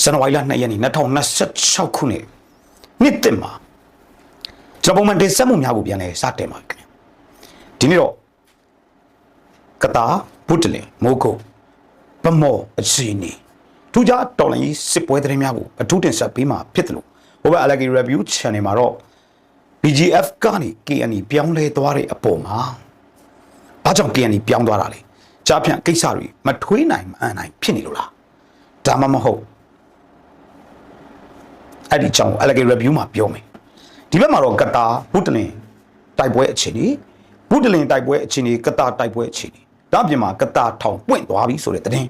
ဇန်နဝါရီလ2ရက်နေ့2026ခုနှစ်တင်မှာကျွန်တော်ပုံမှန်တင်ဆက်မှုများကိုပြန်လဲစတင်ပါခင်ဗျဒီနေ့တော့ကတာဘုဒ္ဓလင်မိုးကုတ်ဗမောအခြေအနေထူးခြားတော်လိုင်းစစ်ပွဲသတင်းများကိုအထူးတင်ဆက်ပေးမှာဖြစ်တယ်လို့ဟိုဘက် Alagi Review Channel မှာတော့ BGF ကနေ KNI ပြောင်းလဲသွားတဲ့အပေါ်မှာဘာကြောင့် KNI ပြောင်းသွားတာလဲကြားဖြန့်ကိစ္စတွေမထွေးနိုင်မအန်နိုင်ဖြစ်နေလို့လားဒါမှမဟုတ်အဲ့ဒီကြောင့် Alagi Review မှာပြောမယ်ဒီဘက်မှာတော့ကတာဘုဒ္ဓလင်တိုက်ပွဲအခြေအနေဘုဒ္ဓလင်တိုက်ပွဲအခြေအနေကတာတိုက်ပွဲအခြေအနေဒါအပြင်မှာကတာထောင်ပွင့်သွားပြီဆိုတဲ့သတင်း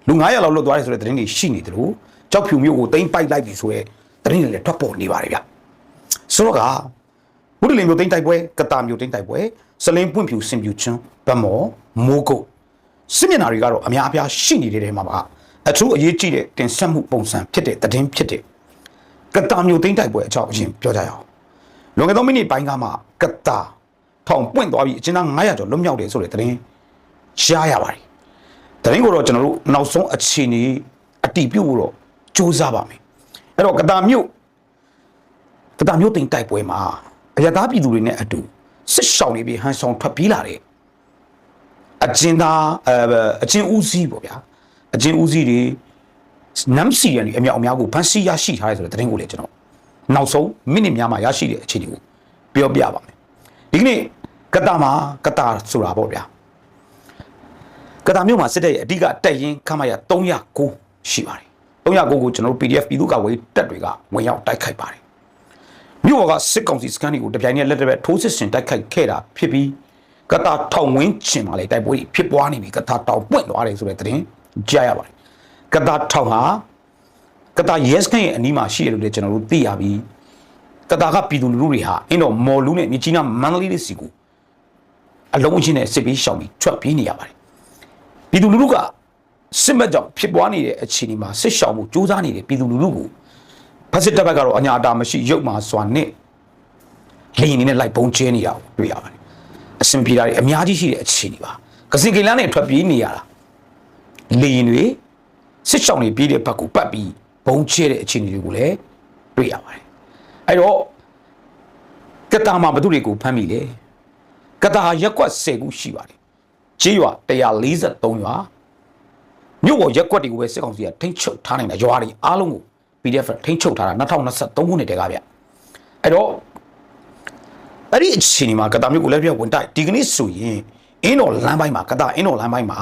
လူ900လောက်လွတ်သွားတယ်ဆိုတဲ့သတင်းတွေရှိနေတယ်လို့ကြောက်ဖြူမျိုးကိုတိမ့်ပိုက်လိုက်ပြီဆိုတဲ့သတင်းတွေလည်းထွက်ပေါ်နေပါတယ်ဗျဆိုတော့ကဘုဒ္ဓလင်မျိုးတိမ့်တိုက်ပွဲကတာမျိုးတိမ့်တိုက်ပွဲစလင်းပွင့်ဖြူစင်ဖြူချွန်းဗမောမိုးကုတ်စစ်မျက်နှာတွေကတော့အများအပြားရှိနေတဲ့ထဲမှာပါအထူးအရေးကြီးတဲ့တင်ဆက်မှုပုံစံဖြစ်တဲ့သတင်းဖြစ်တဲ့ကတာမျိုးတိမ့်တိုက်ပွဲအကြောင်းအရင်ပြောကြရအောင်လွန်ခဲ့သောမိနစ်ပိုင်းကမှကတာထောင်ပွင့်သွားပြီးအကျဉ်းသား900ကျော်လွတ်မြောက်တယ်ဆိုတဲ့သတင်းရှားရပါတယ်သတင်းကိုတော့ကျွန်တော်တို့နောက်ဆုံးအခြေအနေအတည်ပြုဖို့တော့စူးစမ်းပါမယ်အဲ့တော့ကတာမျိုးတိမ့်တိုက်ပွဲမှာအရသာပြည်သူတွေနဲ့အတူစစ်ရှောင်နေပြီးဟန်ဆောင်ထွက်ပြေးလာတဲ့အကျဉ်းသားအကျဉ်းဦးစီးပေါ့ဗျာအကျဉ်းဦးစီးတွေနမ်စီရန်အမြောက်အများကိုဖန်ဆီးရရှိထားတယ်ဆိုတဲ့သတင်းကိုလည်းကျွန်တော်နောက်ဆုံးမိနစ်များမှာရရှိတဲ့အခြေအနေကိုပြောပြပါမယ်ဒီကနေ့ကတာဆိုတာပေါ့ဗျာကတာမြို့မှာစစ်တပ်ရဲ့အဓိကတပ်ရင်းခမရ309ရှိပါတယ်309ကိုကျွန်တော်တို့ PDF ပြည်သူ့ကာကွယ်တပ်တွေကဝင်ရောက်တိုက်ခိုက်ပါတယ်မြို့ပေါ်ကစစ်ကောင်စီစခန်းတွေကိုတပြိုင်နက်လက်တပက်ထိုးစစ်ဆင်တိုက်ခိုက်ခဲ့တာဖြစ်ပြီးကတာထောင်ဝင်းချင်မှာလေတိုက်ပွဲဖြစ်ပွားနေပြီကတာတောင်ပွင့်သွားတယ်ဆိုတဲ့သတင်းကြားရပါတယ်ကတာထောင်ဟာကတာရဲစခန်းရဲ့အနီးမှာရှိတယ်လို့လည်းကျွန်တော်တို့သိရပြီးကတာကပြည်သူလူထုတွေဟာအင်းတော်မော်လူနဲ့မြကြီးနားမန္တလေးလေးစီကိုအလုံးအချင်းနဲ့စစ်ပေးရှောင်ပြီးထွက်ပြေးနေရပါတယ်ပြည်သူလူထုကစစ်မဲ့ကြောင့်ဖြစ်ပွားနေတဲ့အခြေအနေမှာစစ်ရှောင်မှုစူးစမ်းနေတဲ့ပြည်သူလူထုကိုဖက်စစ်တပ်ဘက်ကတော့အညာအတာမရှိရုပ်မာစွာနဲ့လေရင်နဲ့လိုက်ပုံကျဲနေတာကိုတွေ့ရပါတယ်အစင်ပြေတာတွေအများကြီးရှိတဲ့အခြေအနေပါကစင်ကိလန်းနဲ့ထွက်ပြေးနေရတာလေရင်တွေစစ်ရှောင်တွေပြေးတဲ့ဘက်ကိုပတ်ပြီးပုံကျဲတဲ့အခြေအနေတွေကိုလည်းတွေ့ရပါတယ်အဲ့တော့ကတာမှာဘသူတွေကိုဖမ်းမိလဲကတာရက်ကွက်10ခုရှိပါတယ်ကျေးရွာ143ရွာမြို့ပေါ်ရက်ကွက်တွေကိုပဲစစ်ကောင်စီကထိန်းချုပ်ထားနိုင်တာရွာတွေအားလုံးကို PDF ထိန်းချုပ်ထားတာ2023ခုနှစ်တည်းကဗျအဲ့တော့အဲ့ဒီအချိန်မှာကတာမြို့ကိုလည်းပြဝင်တိုက်ဒီကနေ့ဆိုရင်အင်းတော်လမ်းပိုင်းမှာကတာအင်းတော်လမ်းပိုင်းမှာ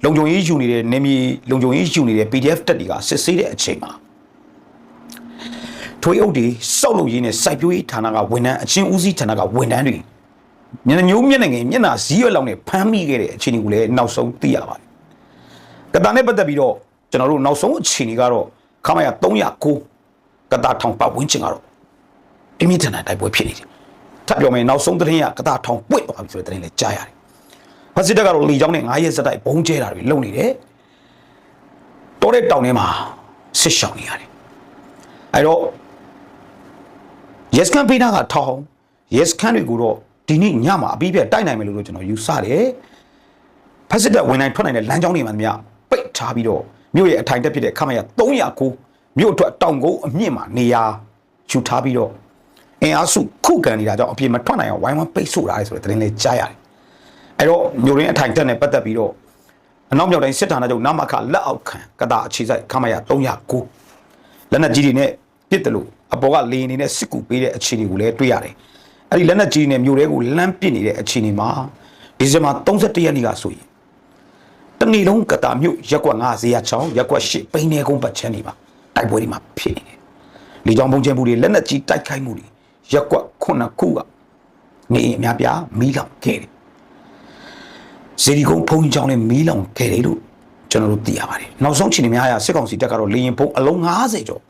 လုံခြုံရေးယူနေတဲ့နေမြေလုံခြုံရေးယူနေတဲ့ PDF တပ်တွေကစစ်ဆေးတဲ့အချိန်မှာထွေးအုပ်တွေစောက်လို့ရင်းနဲ့စိုက်ပျိုးရေးဌာနကဝန်ထမ်းအချင်းဦးစီးဌာနကဝန်ထမ်းတွေမျက်နှာမျိုးမျက်နှာငယ်မျက်နှာစည်းရွက်လောက်နဲ့ဖမ်းမိခဲ့တဲ့အခြေအနေကိုလည်းနောက်ဆုံးသိရပါတယ်ကတာနဲ့ပတ်သက်ပြီးတော့ကျွန်တော်တို့နောက်ဆုံးအခြေအနေကတော့ခမရ309ကတာထောင်ပတ်ဝန်းကျင်ကတော့ပြင်းပြထန်ထန်တိုက်ပွဲဖြစ်နေတယ်ထပ်ပြောမယ်နောက်ဆုံးသတင်းရကတာထောင်ပွင့်သွားပြီဆိုတဲ့သတင်းလည်းကြားရတယ်ဖက်စစ်တပ်ကတော့လေကြောင်းနဲ့9ရက်စက်တိုက်ဘုံကျဲတာတွေလုပ်နေတယ်တောတဲ့တောင်ထဲမှာစစ်ရှောင်နေရတယ်အဲ့တော့ရက်စကန်ပေးတာကထောင်ရက်စကန်တွေကိုတော့ဒီနေ့ညမှာအပြီးပြတ်တိုက်နိုင်မယ်လို့ကျွန်တော်ယူဆတယ်ဖက်စစ်တပ်ဝင်နိုင်ထွက်နိုင်တဲ့လမ်းကြောင်းတွေမှာများပိတ်ထားပြီးတော့မြို့ရဲ့အထိုင်တက်ဖြစ်တဲ့ခမရ309မြို့အတွက်တောင်ကုန်းအမြင့်မှာနေရာယူထားပြီးတော့အင်အားစုခုခံနေတာကြောင့်အပြင်မထွက်နိုင်အောင်ဝိုင်းဝန်းပိတ်ဆို့ထားတယ်ဆိုတဲ့သတင်းလေးကြားရတယ်အဲ့တော့မြို့ရင်းအထိုင်တက်နဲ့ပတ်သက်ပြီးတော့အနောက်မြောက်တိုင်းစစ်ဌာနချုပ်နမခလက်အောက်ခံကတာအခြေစိုက်ခမရ309လက်နက်ကြီးတွေနဲ့ပစ်တယ်လို့အပေါ်ကလေအနေနဲ့စစ်ကူပေးတဲ့အခြေအနေကိုလည်းတွေ့ရတယ်အဲ့ဒီလက်နက်ကြီးနဲ့မြို့တွေကိုလမ်းပစ်နေတဲ့အခြေအနေမှာဒီဇင်ဘာ31ရက်နေ့ကဆိုရင်တနေ့လုံးကတာမြို့ရက်ကွက်9ဇေယျချောင်းရက်ကွက်10ပိန်းနေကုန်းပတ်ချမ်းနေပါတိုက်ပွဲတွေမှာဖြစ်နေတယ်လေကြောင်းပုံကျဲမှုတွေလက်နက်ကြီးတိုက်ခိုက်မှုတွေရက်ကွက်9ခုကနေအများပြားမီးလောင်ခဲ့တယ်ဇေဒီကုန်းဖုံးချောင်းနဲ့မီးလောင်ခဲ့တယ်လို့ကျွန်တော်တို့သိရပါတယ်နောက်ဆုံးချိန်များရစစ်ကောင်စီတပ်ကတော့လေရင်ဖုံးအလုံး90ကျော်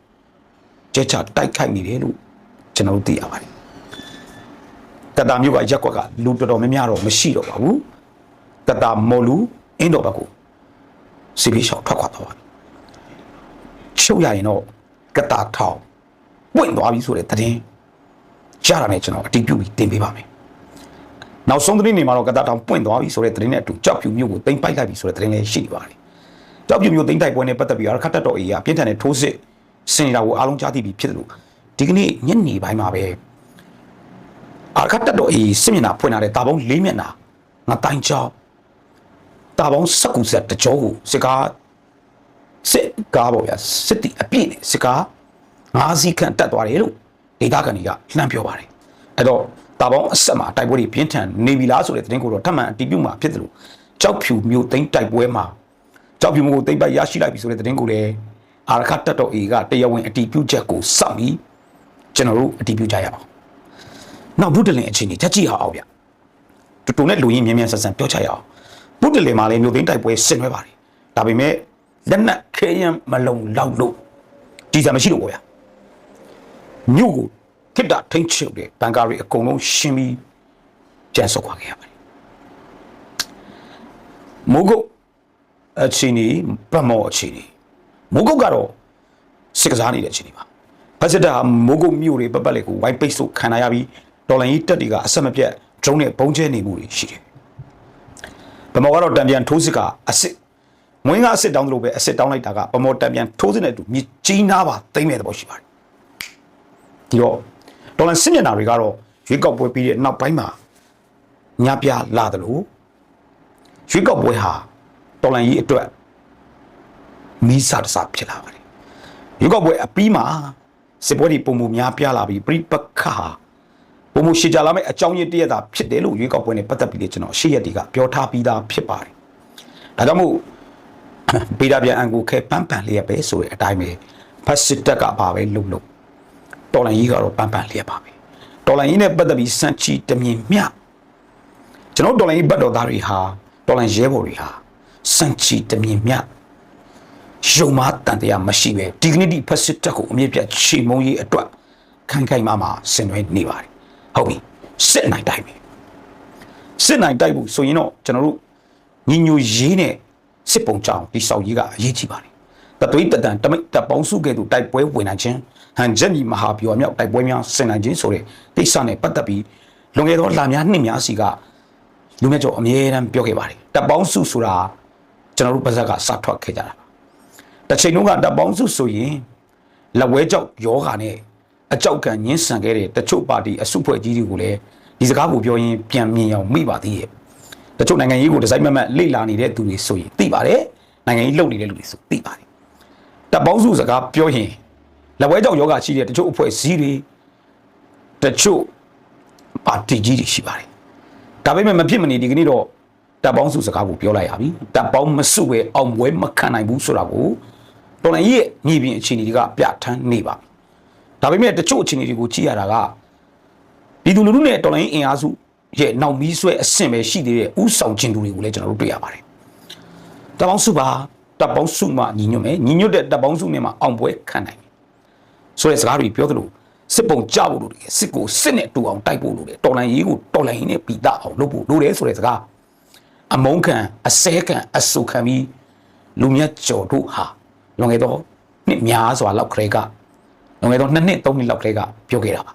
ကျဲချတိုက်ခိုက်နေတယ်လို့ကျွန်တော်တို့သိရပါတယ်ကတာမြို့ကရက်ကွက်ကလူတော်တော်များများတော့မရှိတော့ပါဘူးကတာမော်လူအင်းတော်ဘက်ကိုစီပီရှောက်ထွက်ခွာသွားပါချုပ်ရရင်တော့ကတာထောင်ပွင့်သွားပြီဆိုတဲ့သတင်းကြားရမယ်ကျွန်တော်အတည်ပြုပြီးတင်ပေးပါမယ်နောက်ဆုံးသတင်းတွေမှာတော့ကတာထောင်ပွင့်သွားပြီဆိုတဲ့သတင်းနဲ့အတူကြောက်ဖြူမြို့ကိုတိမ့်ပိုက်လိုက်ပြီဆိုတဲ့သတင်းလည်းရှိနေပါတယ် ကြောက်ပြမျိုးသိမ့်တိုက်ပွဲနဲ့ပတ်သက်ပြီးတော့ခတ်တက်တော်အေးကပြင်းထန်တဲ့ထိုးစစ်ဆင်နေတာကိုအားလုံးကြားသိပြီးဖြစ်တယ်လို့ဒီကနေ့ညနေပိုင်းမှာပဲအခတ်တက်တော်အေးစစ်မျက်နှာဖွင့်လာတဲ့တာပေါင်း၄မျက်နှာငါတိုင်းချောင်းတာပေါင်းစကူဆက်တကြောကိုစစ်ကားပေါ့ဗျာစစ်တီအပြည့်နဲ့စစ်ကား၅စီးခန့်တက်သွားတယ်လို့ဒေတာကန်တွေကလှမ်းပြောပါတယ်အဲ့တော့တာပေါင်းအဆက်မှာတိုက်ပွဲတွေပြင်းထန်နေပြီလားဆိုတဲ့သတင်းကိုတော့ထပ်မံအတည်ပြုမှာဖြစ်တယ်လို့ကြောက်ဖြူမျိုးသိမ့်တိုက်ပွဲမှာကြောက်ဖြူမျိုးသိမ့်ပိုက်ရရှိလိုက်ပြီဆိုတဲ့သတင်းကိုလည်းအာရခတက်တော်အေကတရားဝင်အတည်ပြုချက်ကိုစောင့်ပြီးကျွန်တော်တို့အတည်ပြုကြရအောင်နောက်ဘုဒ္ဓလင်အခြေအနေချက်ကြည့်အောင်ဗျတူတူနဲ့လူရင်းမြင်းမြန်းဆန်ဆန်ပြောချရအောင်ဘုဒ္ဓလင်မှာလည်းမျိုးသိမ့်တိုက်ပွဲဆင်နွှဲပါတယ်ဒါပေမဲ့လက်နက်ခဲယမ်းမလုံလောက်လို့ဒီစားမရှိလို့ပေါ့ဗျာမြို့ကိုခိတ္တထိန်ချုပ်တဲ့ဘန်ကာရီအကုန်လုံးရှင်းပြီးကျန်ဆုတ်ခွာခဲ့ရပါတယ်မိုးကုတ်အခြေအနေဗမော်အခြေအနေမိုးကုတ်ကတော့စစ်ကစားနေတဲ့အခြေအနေပါဖက်စစ်တပ်ဟာမိုးကုတ်မြို့တွေပတ်ပတ်လေးကိုဝိုင်းပိတ်ဆို့ခံရပြီးတော်လိုင်းကြီးတပ်တွေကအဆက်မပြတ်ဒရုန်းနဲ့ပုံကျဲနေမှုတွေရှိတယ်ဗမော်ကတော့တံပြန်ထိုးစစ်ကအစစ်မွင်းကအစစ်တောင်းသလိုပဲအစစ်တောင်းလိုက်တာကဗမော်တံပြန်ထိုးစစ်နဲ့အတူမြကြီးနားပါသိမ့်မဲ့တဲ့ဘောရှိပါတယ်ဒီတော့တော်လိုင်းစစ်မျက်နှာတွေကတော့ရွေးကောက်ပွဲပြီးတဲ့နောက်ပိုင်းမှာညပြလာတယ်လို့ရွေးကောက်ပွဲဟာတော်လိုင်းကြီးအတွက်မီးစာတစားဖြစ်လာပါတယ်ရွေးကောက်ပွဲအပြီးမှာစစ်ပွဲတွေပုံမှုများပြားလာပြီးပြိပက္ခပုံမှုရှေ့ကြလာမယ့်အကြောင်းရင်းတရက်တာဖြစ်တယ်လို့ရွေးကောက်ပွဲနဲ့ပတ်သက်ပြီးကျွန်တော်ရှေ့ရက်တွေကပြောထားပြီးသားဖြစ်ပါတယ်ဒါကြောင့်မို့ပေတာပြန်အန်ကိုခဲပန်းပန်လျက်ပဲဆိုတဲ့အတိုင်းပဲဖက်စစ်တပ်ကပါပဲလုံတော်လိုင်းကြီးကတော့ပန်းပန်လျက်ပါပဲတော်လိုင်းကြီးနဲ့ပတ်သက်ပြီးစံချီတမြင်မြကျွန်တော်တော်လိုင်းကြီးဘတ်တော်သားတွေဟာတော်လိုင်းရဲဘော်တွေဟာစံချီတမြင်မြရုံမတန်တရားမရှိပဲဒီကနေ့ဒီဖက်စစ်တပ်ကိုအမြင့်ပြတ်ချေမုံရေးအတွက်ခိုင်ခိုင်မာမာဆင်နွှဲနေပါတယ်ဟုတ်ပြီစစ်နိုင်တိုက်ပြီစစ်နိုင်တိုက်ဖို့ဆိုရင်တော့ကျွန်တော်တို့ညီညွတ်ရေးနဲ့စစ်ပုံကြောင်ဒီစောက်ကြီးကအရေးကြီးပါတယ်တသွေးတတန်တမိတ်တပေါင်းစုကဲ့သို့တိုက်ပွဲဝင်နိုင်ခြင်းဟန်ချက်ကြီးမဟာဗျူဟာမြောက်တိုက်ပွဲများဆင်နိုင်ခြင်းဆိုတဲ့တိစနဲ့ပတ်သက်ပြီးလွန်ခဲ့သောလများနှစ်များစီကလူမျိုးကျော်အမြဲတမ်းပြောခဲ့ပါတယ်တပေါင်းစုဆိုတာကျွန်တော်တို့ပါဇက်ကစထွက်ခဲ့ကြတာတစ်ချိန်လုံးကတပေါင်းစုဆိုရင်လက်ဝဲကြောက်ယောဂါနဲ့အကြောက်ကညှင်းဆန်ခဲ့တဲ့တချို့ပါတီအစုဖွဲ့ကြီးတွေကိုလည်းဒီစကားကိုပြောရင်ပြန်မြင်အောင်မိပါသေးရဲ့တချို့နိုင်ငံရေးကိုဒီဇိုင်းမမတ်လေ့လာနေတဲ့သူတွေဆိုရင်သိပါတယ်နိုင်ငံရေးလုပ်နေတဲ့လူတွေဆိုသိပါတယ်တပေါင်းစုစကားပြောရင်လက်ဝဲကြောက်ယောဂါရှိတဲ့တချို့အဖွဲ့အစည်းတွေတချို့ပါတီကြီးတွေရှိပါတယ်ဒါပေမဲ့မဖြစ်မနေဒီကနေ့တော့တပ်ပေါင်းစုစကားကိုပြောလိုက်ရပြီတပ်ပေါင်းမစုပဲအောင်ပွဲမခံနိုင်ဘူးဆိုတာကိုတော်လိုင်းရဲ့ညီပင်အခြေအနေတွေကပြဋ္ဌာန်းနေပါပြီဒါပေမဲ့တချို့အခြေအနေတွေကိုကြည့်ရတာကပြည်သူလူထုနဲ့တော်လိုင်းအင်အားစုရဲ့နောက်မီးဆွဲအဆင့်ပဲရှိသေးတဲ့ဥဆောင်ခြင်းသူတွေကိုလည်းကျွန်တော်တို့တွေ့ရပါတယ်တပ်ပေါင်းစုပါတပ်ပေါင်းစုမှညီညွတ်မယ်ညီညွတ်တဲ့တပ်ပေါင်းစုနဲ့မှအောင်ပွဲခံနိုင်မယ်ဆိုတဲ့စကားတွေပြောသလိုစစ်ပုံကြဖို့လို့တယ်စစ်ကိုစစ်နဲ့တူအောင်တိုက်ဖို့လို့တယ်တော်လိုင်းရေးကိုတော်လိုင်းနဲ့ပြီးသားအောင်လုပ်ဖို့လို့တယ်ဆိုတဲ့စကားအမုန်းခံအစဲခံအဆုခံပြီးလူမြတ်ကျော်တို့ဟာလွန်ခဲ့တော့နှစ်များစွာလောက်ခရဲကလွန်ခဲ့တော့2နှစ်3နှစ်လောက်ခရဲကပြောခဲ့တာပါ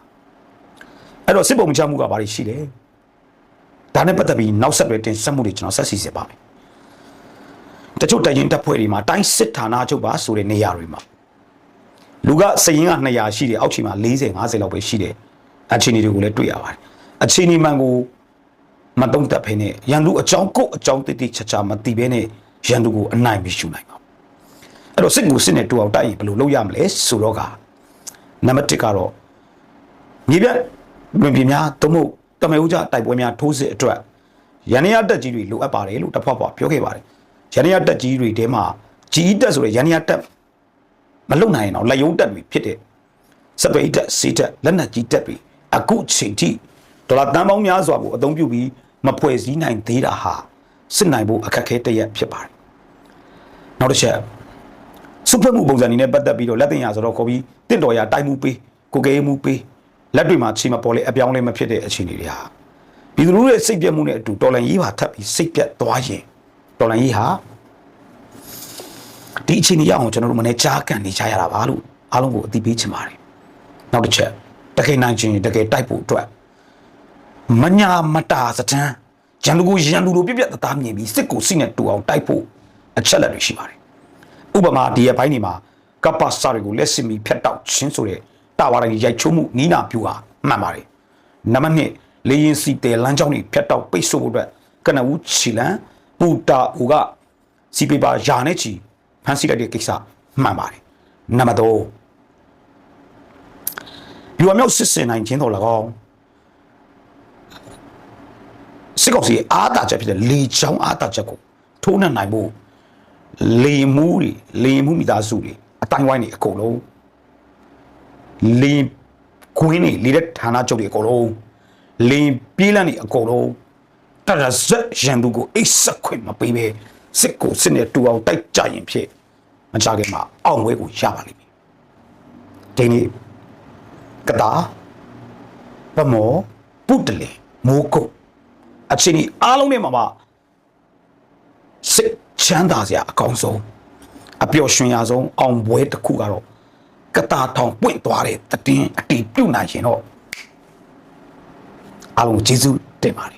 အဲ့တော့စစ်ပုံချမှုကဘာတွေရှိလဲဒါနဲ့ပတ်သက်ပြီးနောက်ဆက်တွဲတင်ဆက်မှုတွေကျွန်တော်ဆက်စီစစ်ပါမယ်တချို့တိုင်ရင်တပ်ဖွဲ့တွေမှာတိုင်းစစ်ဌာနချုပ်ပါဆိုတဲ့နေရာတွေမှာလူကစရင်က200ရှိတယ်အောက်ခြေမှာ40 50လောက်ပဲရှိတယ်အခြေအနေတွေကိုလည်းတွေ့ရပါတယ်အခြေအနေမှန်ကိုမတုံ့တက်ဖ ೇನೆ ရန်သူအကြောင်းကိုအကြောင်းတိတိချာချာမသိဘဲနဲ့ရန်သူကိုအနိုင်မရှုနိုင်ပါဘူးအဲ့တော့စစ်ကိုစစ်နဲ့တူအောင်တိုက်ရင်ဘယ်လိုလုပ်ရမလဲဆိုတော့ကနံပါတ်1ကတော့မြေပြလွန်ပြင်းများသို့မဟုတ်တမဲဦးကြတိုက်ပွဲများထိုးစစ်အတွက်ရန်ရတက်ကြီးတွေလိုအပ်ပါတယ်လို့တဖွာဖွာပြောခဲ့ပါတယ်ရန်ရတက်ကြီးတွေထဲမှာကြီးတက်ဆိုတဲ့ရန်ရတက်မလုံနိုင်အောင်လက်ယုံတက်တွေဖြစ်တဲ့စက်သွေးတက်စီတက်လက်နက်ကြီးတက်တွေအခုချိန်ထိဒေါ်လာတန်ပေါင်းများစွာကိုအသုံးပြုပြီးမဖွဲ့စည်းနိုင်သေးတာဟာစစ်နိုင်ဖို့အခက်အခဲတရက်ဖြစ်ပါတယ်နောက်တစ်ချက်စုဖွဲ့မှုပုံစံနဲ့ပတ်သက်ပြီးတော့လက်တင်ရဆိုတော့ခေါ်ပြီးတင့်တော်ရတိုက်မှုပေးကိုကဲမှုပေးလက်တွေမှာချိန်မပေါ်လေအပြောင်းလဲမဖြစ်တဲ့အခြေအနေတွေဟာပြည်သူလူထုရဲ့စိတ်ပြတ်မှုနဲ့အတူတော်လန်ရေးပါထပ်ပြီးစိတ်ပြတ်သွားရင်တော်လန်ရေးဟာဒီအခြေအနေရအောင်ကျွန်တော်တို့မနေ့ကြားကန်နေကြရတာပါလို့အားလုံးကိုအသိပေးချင်ပါတယ်နောက်တစ်ချက်တကယ်နိုင်ချင်းတကယ်တိုက်ဖို့အတွက်မညာမတာစတန်းရန်သူကိုရန်သူလိုပြပြတသားမြင်ပြီးစစ်ကိုစိနဲ့တူအောင်တိုက်ဖို့အချက်လက်တွေရှိပါတယ် ဥပမာဒီရဲ့ဘိုင်းနေမှာကပ္ပစာတွေကိုလက်စစ်မီဖြတ်တောက်ချင်းဆိုတဲ့တာဝါတိုင်းရိုက်ချိုးမှုနီးနာပြူဟာမှန်ပါတယ်နံပါတ်1လေရင်စီတဲလမ်းကြောင်းတွေဖြတ်တောက်ပိတ်ဆို့ဖို့အတွက်ကနဦးချီလန်ပူတာဦးကစီပေပါယာနဲ့ချီဖမ်းဆီးလိုက်တဲ့ကိစ္စမှန်ပါတယ်နံပါတ်3ဒီဝမြောက်စစ်စင်နိုင်ခြင်းတော်၎င်းစစ်ကောင်စီအားတာချက်ဖြစ်တဲ့လေချောင်းအားတာချက်ကိုထိုးနှံနိုင်ဖို့လေမှုမိသားစုတွေအတိုင်းဝိုင်းတွေအကုန်လုံးလေကွင်းတွေလေတဲ့ဌာနချုပ်တွေအကုန်လုံးလေပြေးလန့်တွေအကုန်လုံးတရဇက်ရန်သူကိုအိတ်ဆက်ခွင့်မပေးပဲစစ်ကိုစစ်နဲ့တူအောင်တိုက်ကြရင်ဖြစ်မကြခင်မှာအောင်ဝဲကိုရပါလိမ့်မယ်ဒီနေ့ကတာဗမောပုတ္တလေမိုးကုတ်အချင်းဒီအားလုံးနဲ့မှာစစ်ချမ်းသာစရာအကောင်းဆုံးအပျော်ရွှင်ရဆုံးအောင်ပွဲတစ်ခုကတော့ကတာထောင်ပွင့်သွားတဲ့တည်င်းအတီးပြုတ်နိုင်ရင်တော့အားလုံးကျေးဇူးတင်ပါတယ်